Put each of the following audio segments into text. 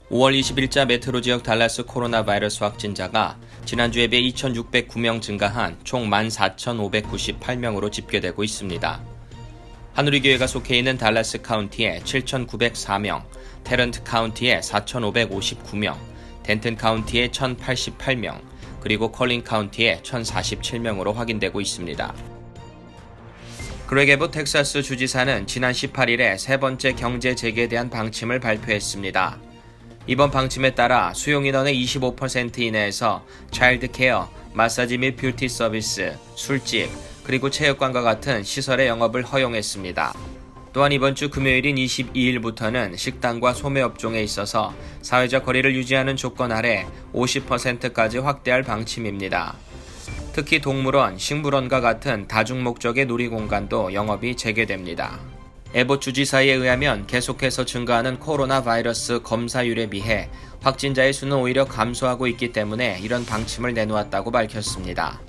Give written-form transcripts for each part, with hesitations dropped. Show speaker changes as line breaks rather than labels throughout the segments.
5월 20일자 메트로 지역 달라스 코로나 바이러스 확진자가 지난주에 비해 2,609명 증가한 총 14,598명으로 집계되고 있습니다. 하누리교회가 속해 있는 달라스 카운티에 7,904명, 테런트 카운티에 4,559명, 덴튼 카운티에 1,088명, 그리고 컬린 카운티에 1,047명으로 확인되고 있습니다. 그렉 에봇 텍사스 주지사는 지난 18일에 세 번째 경제 재개에 대한 방침을 발표했습니다. 이번 방침에 따라 수용인원의 25% 이내에서 차일드 케어, 마사지 및 뷰티 서비스, 술집, 그리고 체육관과 같은 시설의 영업을 허용했습니다. 또한 이번 주 금요일인 22일부터는 식당과 소매업종에 있어서 사회적 거리를 유지하는 조건 아래 50%까지 확대할 방침입니다. 특히 동물원, 식물원과 같은 다중목적의 놀이공간도 영업이 재개됩니다. 에봇 주지사에 의하면 계속해서 증가하는 코로나 바이러스 검사율에 비해 확진자의 수는 오히려 감소하고 있기 때문에 이런 방침을 내놓았다고 밝혔습니다.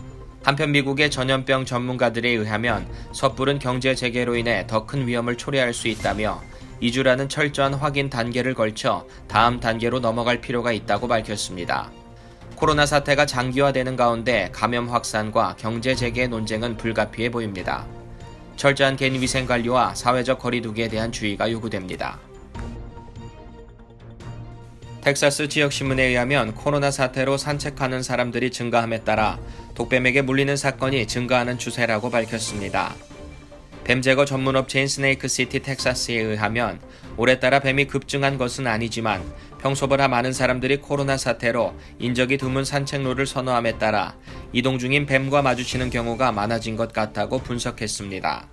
한편 미국의 전염병 전문가들에 의하면 섣부른 경제 재개로 인해 더 큰 위험을 초래할 수 있다며 2주라는 철저한 확인 단계를 걸쳐 다음 단계로 넘어갈 필요가 있다고 밝혔습니다. 코로나 사태가 장기화되는 가운데 감염 확산과 경제 재개의 논쟁은 불가피해 보입니다. 철저한 개인 위생 관리와 사회적 거리 두기에 대한 주의가 요구됩니다. 텍사스 지역신문에 의하면 코로나 사태로 산책하는 사람들이 증가함에 따라 독뱀에게 물리는 사건이 증가하는 추세라고 밝혔습니다. 뱀 제거 전문업체인 스네이크시티 텍사스에 의하면 올해 따라 뱀이 급증한 것은 아니지만 평소보다 많은 사람들이 코로나 사태로 인적이 드문 산책로를 선호함에 따라 이동 중인 뱀과 마주치는 경우가 많아진 것 같다고 분석했습니다.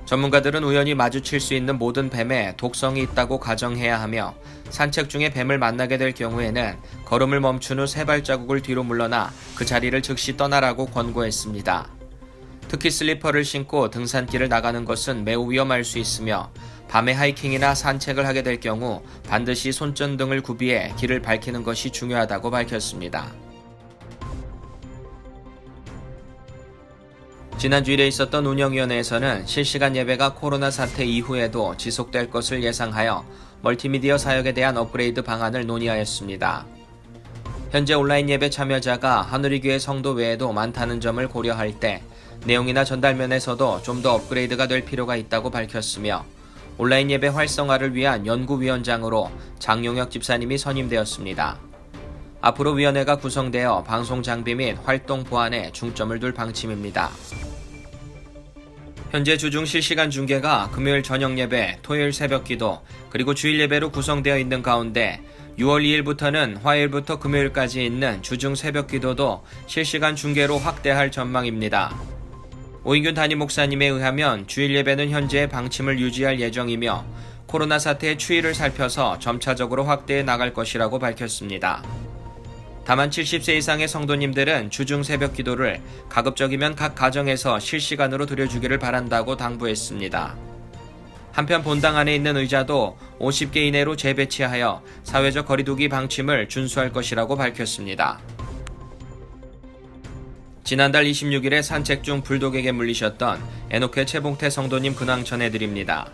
전문가들은 우연히 마주칠 수 있는 모든 뱀에 독성이 있다고 가정해야 하며 산책 중에 뱀을 만나게 될 경우에는 걸음을 멈춘 후 세 발자국을 뒤로 물러나 그 자리를 즉시 떠나라고 권고했습니다. 특히 슬리퍼를 신고 등산길을 나가는 것은 매우 위험할 수 있으며 밤에 하이킹이나 산책을 하게 될 경우 반드시 손전등을 구비해 길을 밝히는 것이 중요하다고 밝혔습니다. 지난 주일에 있었던 운영위원회에서는 실시간 예배가 코로나 사태 이후에도 지속될 것을 예상하여 멀티미디어 사역에 대한 업그레이드 방안을 논의하였습니다. 현재 온라인 예배 참여자가 하누리교회 성도 외에도 많다는 점을 고려할 때 내용이나 전달 면에서도 좀 더 업그레이드가 될 필요가 있다고 밝혔으며 온라인 예배 활성화를 위한 연구위원장으로 장용혁 집사님이 선임되었습니다. 앞으로 위원회가 구성되어 방송 장비 및 활동 보완에 중점을 둘 방침입니다. 현재 주중 실시간 중계가 금요일 저녁 예배, 토요일 새벽 기도, 그리고 주일 예배로 구성되어 있는 가운데 6월 2일부터는 화요일부터 금요일까지 있는 주중 새벽 기도도 실시간 중계로 확대할 전망입니다. 오인균 담임 목사님에 의하면 주일 예배는 현재의 방침을 유지할 예정이며 코로나 사태의 추이를 살펴서 점차적으로 확대해 나갈 것이라고 밝혔습니다. 다만 70세 이상의 성도님들은 주중 새벽 기도를 가급적이면 각 가정에서 실시간으로 드려주기를 바란다고 당부했습니다. 한편 본당 안에 있는 의자도 50개 이내로 재배치하여 사회적 거리두기 방침을 준수할 것이라고 밝혔습니다. 지난달 26일에 산책 중 불독에게 물리셨던 에녹회 최봉태 성도님 근황 전해드립니다.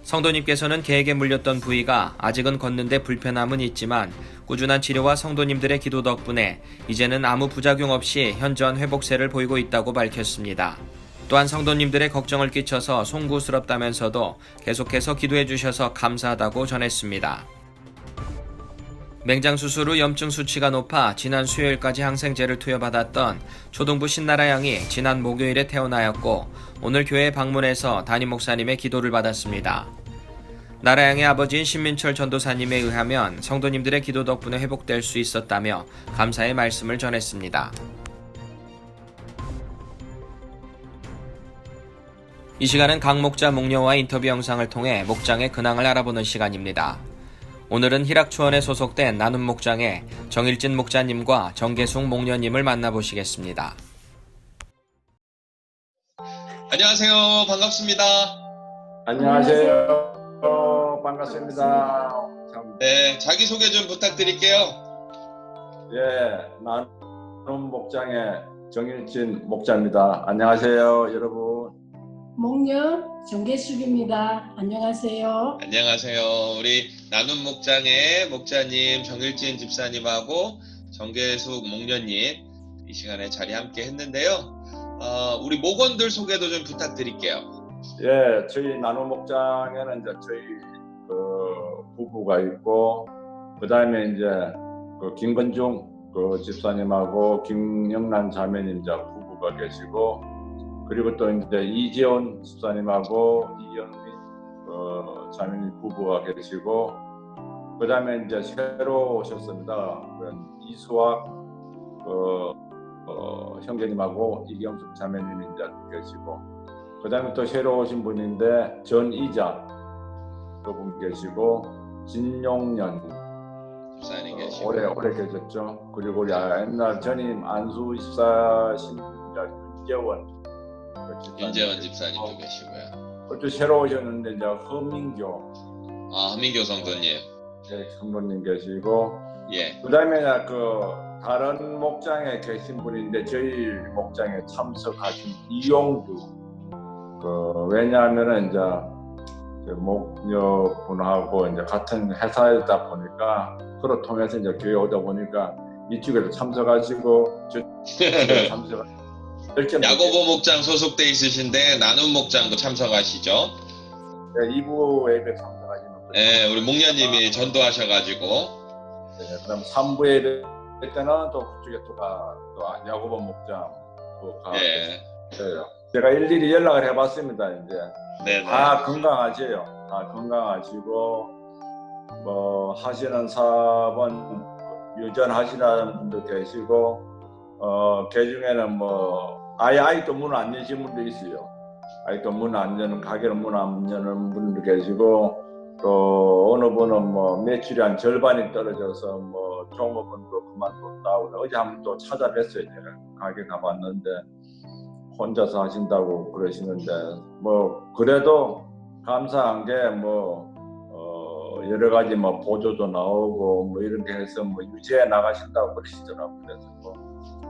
성도님께서는 개에게 물렸던 부위가 아직은 걷는데 불편함은 있지만 꾸준한 치료와 성도님들의 기도 덕분에 이제는 아무 부작용 없이 현저한 회복세를 보이고 있다고 밝혔습니다. 또한 성도님들의 걱정을 끼쳐서 송구스럽다면서도 계속해서 기도해 주셔서 감사하다고 전했습니다. 맹장 수술 후 염증 수치가 높아 지난 수요일까지 항생제를 투여받았던 초등부 신나라 양이 지난 목요일에 퇴원하였고 오늘 교회에 방문해서 담임 목사님의 기도를 받았습니다. 나라 양의 아버지인 신민철 전도사님에 의하면 성도님들의 기도 덕분에 회복될 수 있었다며 감사의 말씀을 전했습니다. 이 시간은 각 목자 목녀와 인터뷰 영상을 통해 목장의 근황을 알아보는 시간입니다. 오늘은 희락초원에 소속된 나눔 목장의 정일진 목자님과 정계숙 목녀님을 만나보시겠습니다.
안녕하세요. 반갑습니다.
안녕하세요. 반갑습니다.
네, 자기소개 좀 부탁드릴게요.
예, 나눔 목장의 정일진 목자입니다. 안녕하세요, 여러분.
목련 정계숙입니다. 안녕하세요.
안녕하세요. 우리 나눔 목장의 목자님 정일진 집사님하고 정계숙 목련님 이 시간에 자리 함께 했는데요. 우리 목원들 소개도 좀 부탁드릴게요.
예, 저희 나눔 목장에는 이제 저희 부부가 있고, 그 다음에 이제 김건중 집사님하고 김영란 자매님 이제 부부가 계시고, 그리고 또 이제 이재원 집사님하고 이영민 자매님 부부가 계시고, 그 다음에 이제 새로 오셨습니다. 이수학 형제님하고 이경숙 자매님이 이제 계시고, 그 다음에 또 새로 오신 분인데 전이자 그분 계시고, 진용년
집사님 계시고
오래 계셨죠. 그리고 우리 옛날 전임 안수 집사 신자
윤재원 집사님도 계시고요.
또 새로 오셨는데 이제 허민교
한민교 성도님.
성도님 계시고,
예.
그다음에 다른 목장에 계신 분인데 저희 목장에 참석하신 이용주 왜냐하면은 이제 목녀분하고 이제 같은 회사이다 보니까 서로 통해서 이제 교회 오다 보니까 이쪽에도 참석하시고 저쪽에도 참석하시고
야고보 목장 소속돼 있으신데 나눔 목장도 참석하시죠?
네, 2부 예배 참석하시는 분.
네, 우리 목련님이 전도하셔가지고.
네, 그다음 3부 예배 때는 또 그쪽에 또 야고보 목장 또 가.
예.
있어요. 제가 일일이 연락을 해봤습니다. 이제
네네.
다 건강하세요. 다 건강하시고 하시는 사업은 유전하시는 분도 계시고 그 중에는 아직도 문 안 여신 분도 있어요. 아직도 문 안 여는 가게를 문 안 여는 분도 계시고, 또 어느 분은 매출이 한 절반이 떨어져서 종업원도 그만뒀다고 어제 한번 또 찾아뵀어요. 제가 가게 가봤는데 혼자서 하신다고 그러시는데 그래도 감사한 게 여러 가지 보조도 나오고 이렇게 해서 유지해 나가신다고 그러시더라고요. 그래서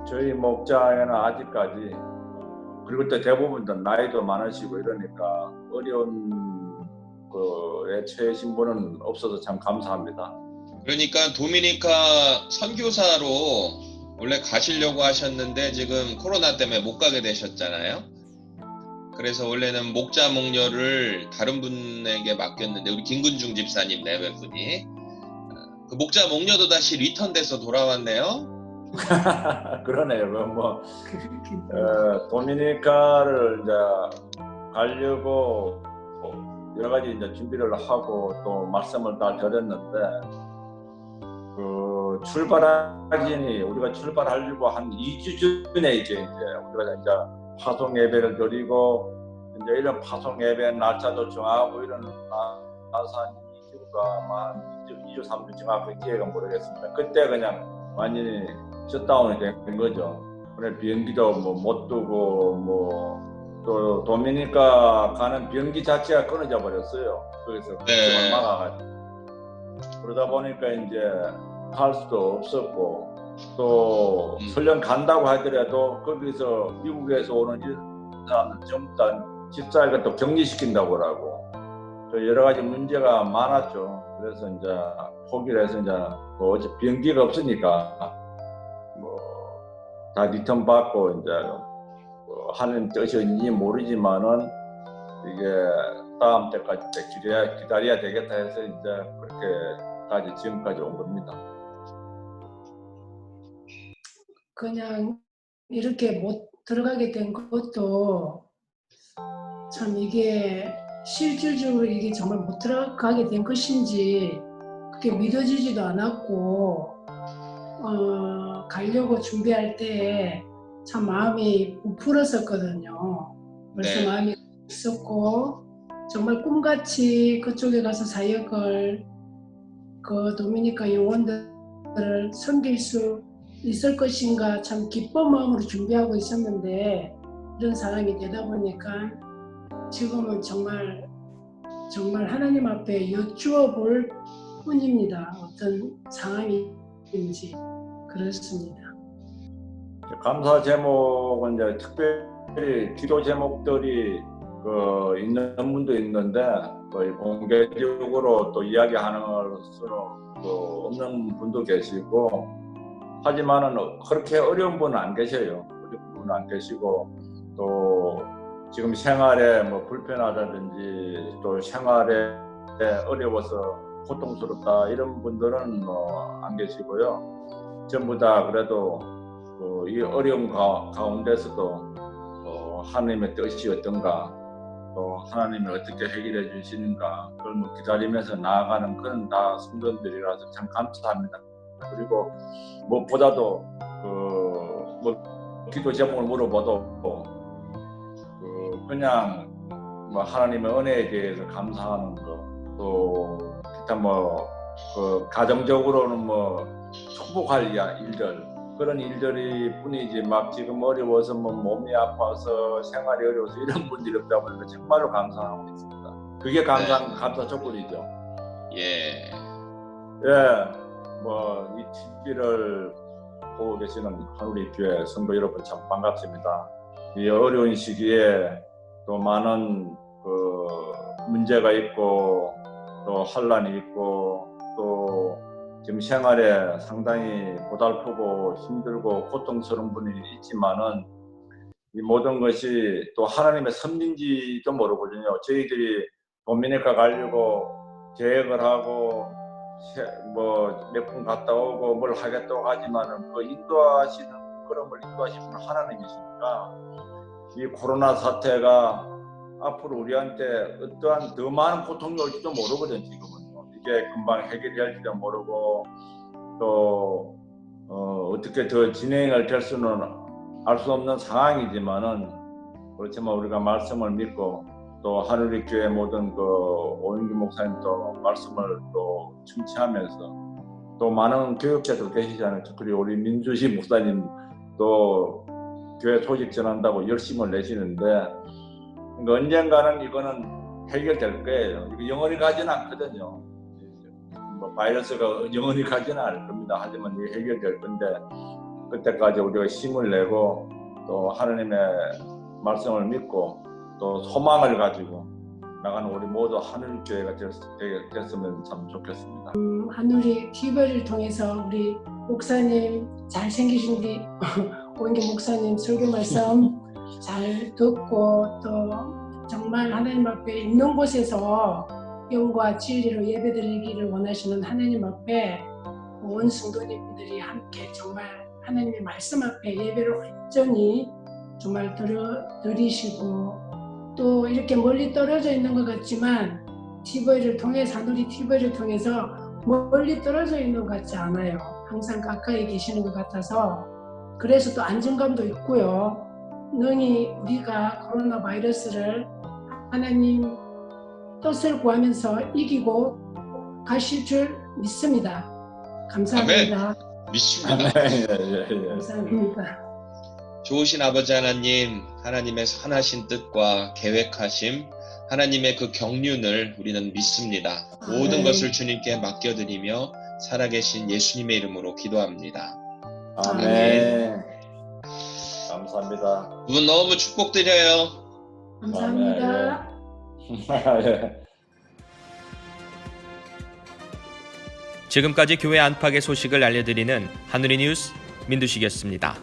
저희 목장에는 아직까지, 그리고 또 대부분 나이도 많으시고 이러니까 어려운 거에 처해신 분은 없어서 참 감사합니다.
그러니까 도미니카 선교사로 원래 가시려고 하셨는데 지금 코로나 때문에 못 가게 되셨잖아요. 그래서 원래는 목자 목녀를 다른 분에게 맡겼는데 우리 김근중 집사님 내외분이 그 목자 목녀도 다시 리턴돼서 돌아왔네요.
그러네요. 도미니카를 이제 가려고 여러 가지 이제 준비를 하고 또 말씀을 다 드렸는데 우리가 출발하려고 한 2주 전에 이제 우리가 파송 예배를 드리고 이제 이런 파송 예배 날짜도 정하고 이런 나서 한 2주 3주 정하고 기회가 모르겠습니다. 그때 그냥 완전히 셧다운이 된 거죠. 그래 비행기도 못 뜨고 또 도미니카 가는 비행기 자체가 끊어져 버렸어요. 그래서
네.
막아가지고 그러다 보니까 이제 할 수도 없었고, 또 설령 간다고 하더라도 거기서 미국에서 오는 사람들 전부 다 집사가 또 격리시킨다고 하고 또 여러 가지 문제가 많았죠. 그래서 이제 포기를 해서 이제 어제 비행기가 없으니까 다 리턴 받고 이제 하는 뜻인지 모르지만은 이게 다음 때까지 기다려야 되겠다 해서 이제 그렇게까지 지금까지 온 겁니다.
그냥 이렇게 못 들어가게 된 것도 참 이게 실질적으로 이게 정말 못 들어가게 된 것인지 그게 믿어지지도 않았고 가려고 준비할 때 참 마음이 부풀었었거든요. 벌써
네.
마음이 있었고 정말 꿈같이 그쪽에 가서 사역을 도미니카 영혼들을 섬길 수 있을 것인가 참 기쁜 마음으로 준비하고 있었는데 이런 상황이 되다 보니까 지금은 정말 하나님 앞에 여쭈어 볼 뿐입니다. 어떤 상황인지 그렇습니다.
감사 제목은 이제 특별히 기도 제목들이 있는 분도 있는데 거의 공개적으로 또 이야기하는 수는 또 없는 분도 계시고, 하지만은 그렇게 어려운 분은 안 계셔요. 어려운 분은 안 계시고, 또 지금 생활에 뭐 불편하다든지 또 생활에 어려워서 고통스럽다 이런 분들은 뭐 안 계시고요. 전부 다 그래도 이 어려운 가운데서도 하나님의 뜻이 어떤가, 또 하나님이 어떻게 해결해 주시는가, 그걸 뭐 기다리면서 나아가는 그런 다 성도들이라서 참 감사합니다. 그리고 무엇보다도 뭐 기도 제목을 물어봐도 그냥 뭐 하나님의 은혜에 대해서 감사하는 거, 또 기타 뭐 가정적으로는 뭐 축복할 일들, 그런 일들이 뿐이지 막 지금 어려워서 뭐 몸이 아파서 생활이 어려워서 이런 분들이 없다 보니까 정말로 감사하고 있습니다. 그게 감사 조건이죠.
예.
뭐 이 TV를 보고 계시는 하누리 교회 성도 여러분 참 반갑습니다. 이 어려운 시기에 또 많은 문제가 있고 또 환란이 있고 또 지금 생활에 상당히 고달프고 힘들고 고통스러운 분이 있지만은 이 모든 것이 또 하나님의 섭리인지도 모르거든요. 저희들이 도미니카 가려고 계획을 하고 뭐 몇 분 갔다 오고 뭘 하겠다고 하지만은 그 인도하시는 걸음을 인도하시는 분은 하나님이시니까 이 코로나 사태가 앞으로 우리한테 어떠한 더 많은 고통이 올지도 모르거든. 지금은 이게 금방 해결이 할지도 모르고 또 어떻게 더 진행을 될 수는 알 수 없는 상황이지만은, 그렇지만 우리가 말씀을 믿고 또 하누리 교회 모든 오영규 목사님도 말씀을 또 충치하면서 또 많은 교육자도 계시잖아요. 특히 우리 민주시 목사님 또 교회 소식 전한다고 열심을 내시는데, 그러니까 언젠가는 이거는 해결될 거예요. 이거 영원히 가지는 않거든요. 뭐 바이러스가 영원히 가지는 않을 겁니다. 하지만 이게 해결될 건데, 그때까지 우리가 힘을 내고 또 하나님의 말씀을 믿고 또 소망을 가지고 나가는 우리 모두 하늘교회가 됐으면 참 좋겠습니다.
하누리 TV를 통해서 우리 목사님 잘생기신 우리 오영규 목사님 설교 말씀 잘 듣고 또 정말 하나님 앞에 있는 곳에서 영과 진리로 예배드리기를 원하시는 하나님 앞에 온 성도님들이 함께 정말 하나님의 말씀 앞에 예배를 온전히 정말 드리시고, 또 이렇게 멀리 떨어져 있는 것 같지만 TV를 통해서, 하누리 TV를 통해서 멀리 떨어져 있는 것 같지 않아요. 항상 가까이 계시는 것 같아서, 그래서 또 안정감도 있고요. 능히 우리가 코로나 바이러스를 하나님 뜻을 구하면서 이기고 가실 줄 믿습니다. 감사합니다.
아멘. 믿습니다.
감사합니다.
좋으신 아버지 하나님, 하나님의 선하신 뜻과 계획하심, 하나님의 그 경륜을 우리는 믿습니다. 모든 것을 주님께 맡겨드리며 살아계신 예수님의 이름으로 기도합니다.
아멘. 감사합니다.
두 분 너무 축복드려요.
감사합니다.
지금까지 교회 안팎의 소식을 알려드리는 하누리 뉴스 민두식이었습니다.